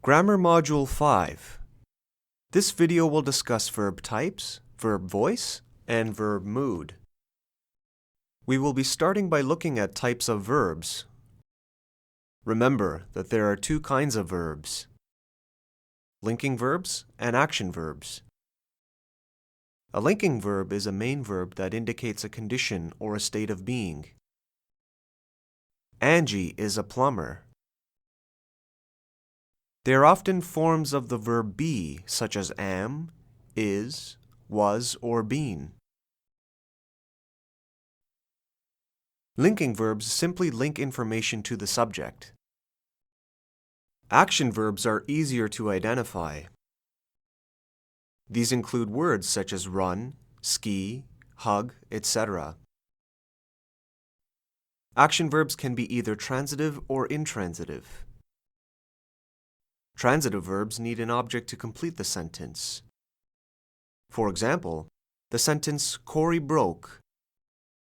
Grammar Module 5. This video will discuss verb types, verb voice, and verb mood. We will be starting by looking at types of verbs. Remember that there are two kinds of verbs: linking verbs and action verbs. A linking verb is a main verb that indicates a condition or a state of being. Angie is a plumber. They are often forms of the verb be, such as am, is, was, or been. Linking verbs simply link information to the subject. Action verbs are easier to identify. These include words such as run, ski, hug, etc. Action verbs can be either transitive or intransitive. Transitive verbs need an object to complete the sentence. For example, the sentence "Corey broke"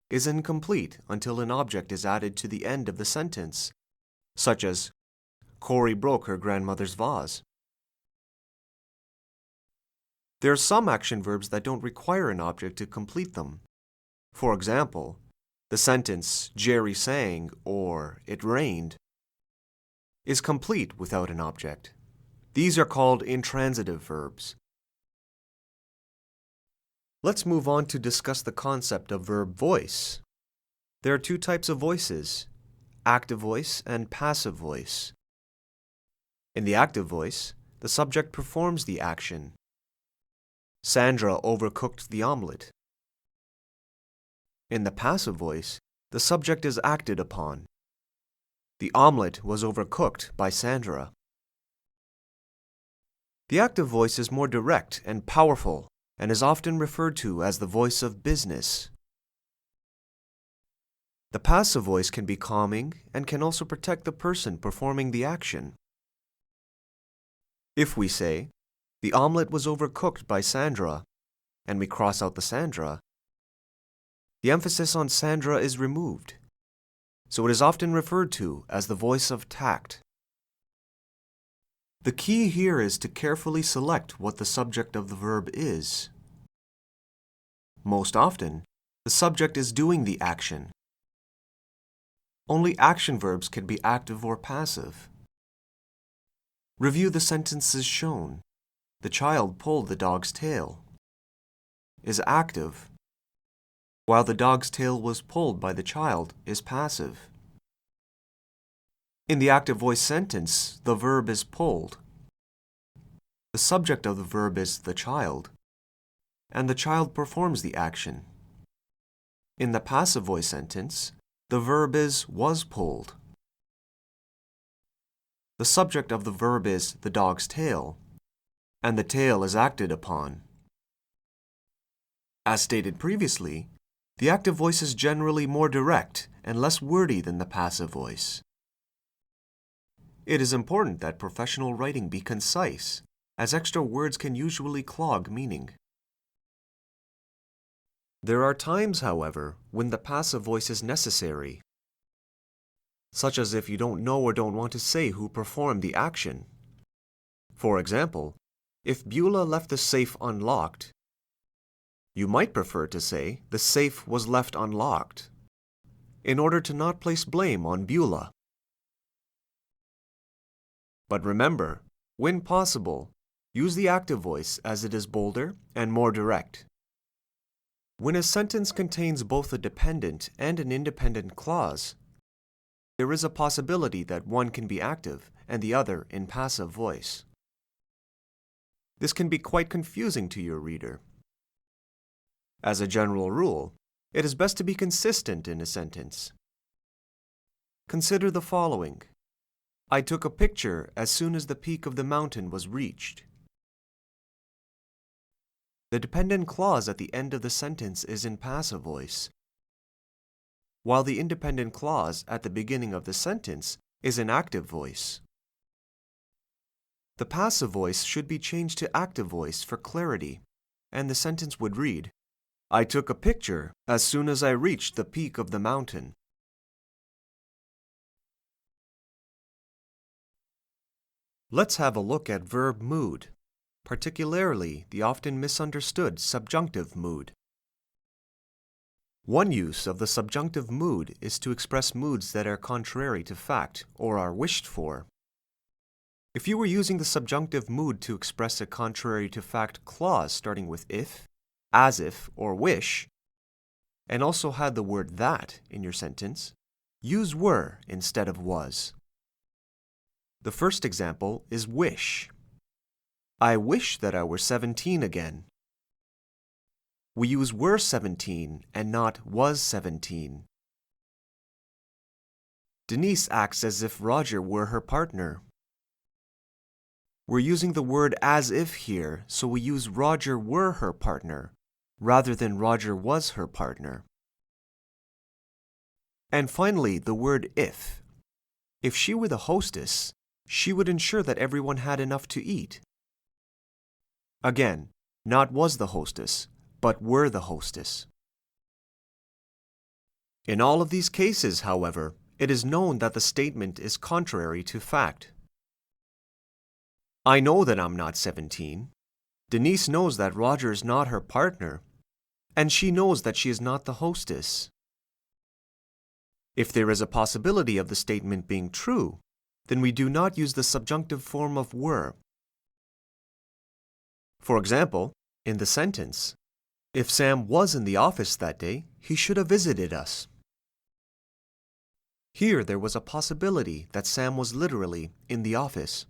is incomplete until an object is added to the end of the sentence, such as Corey broke her grandmother's vase. There are some action verbs that don't require an object to complete them. For example, the sentence Jerry sang or it rained is complete without an object. These are called intransitive verbs. Let's move on to discuss the concept of verb voice. There are two types of voices: active voice and passive voice. In the active voice, the subject performs the action. Sandra overcooked the omelette. In the passive voice, the subject is acted upon. The omelette was overcooked by Sandra. The active voice is more direct and powerful and is often referred to as the voice of business. The passive voice can be calming and can also protect the person performing the action. If we say, "The omelette was overcooked by Sandra," and we cross out the Sandra, the emphasis on Sandra is removed, so it is often referred to as the voice of tact. The key here is to carefully select what the subject of the verb is. Most often, the subject is doing the action. Only action verbs can be active or passive. Review the sentences shown. The child pulled the dog's tail is active, while the dog's tail was pulled by the child is passive. In the active voice sentence, the verb is pulled. The subject of the verb is the child, and the child performs the action. In the passive voice sentence, the verb is was pulled. The subject of the verb is the dog's tail, and the tail is acted upon. As stated previously, the active voice is generally more direct and less wordy than the passive voice. It is important that professional writing be concise, as extra words can usually clog meaning. There are times, however, when the passive voice is necessary, such as if you don't know or don't want to say who performed the action. For example, if Beulah left the safe unlocked, you might prefer to say the safe was left unlocked, in order to not place blame on Beulah. But remember, when possible, use the active voice as it is bolder and more direct. When a sentence contains both a dependent and an independent clause, there is a possibility that one can be active and the other in passive voice. This can be quite confusing to your reader. As a general rule, it is best to be consistent in a sentence. Consider the following: I took a picture as soon as the peak of the mountain was reached. The dependent clause at the end of the sentence is in passive voice, while the independent clause at the beginning of the sentence is in active voice. The passive voice should be changed to active voice for clarity, and the sentence would read, I took a picture as soon as I reached the peak of the mountain. Let's have a look at verb mood, particularly the often misunderstood subjunctive mood. One use of the subjunctive mood is to express moods that are contrary to fact or are wished for. If you were using the subjunctive mood to express a contrary to fact clause starting with if, as if, or wish, and also had the word that in your sentence, use were instead of was. The first example is wish. I wish that I were 17 again. We use were 17 and not was 17. Denise acts as if Roger were her partner. We're using the word as if here, so we use Roger were her partner, rather than Roger was her partner. And finally, the word if. If she were the hostess, she would ensure that everyone had enough to eat. Again, not was the hostess, but were the hostess. In all of these cases, however, it is known that the statement is contrary to fact. I know that I'm not 17. Denise knows that Roger is not her partner, and she knows that she is not the hostess. If there is a possibility of the statement being true, then we do not use the subjunctive form of were. For example, in the sentence, if Sam was in the office that day, he should have visited us. Here there was a possibility that Sam was literally in the office.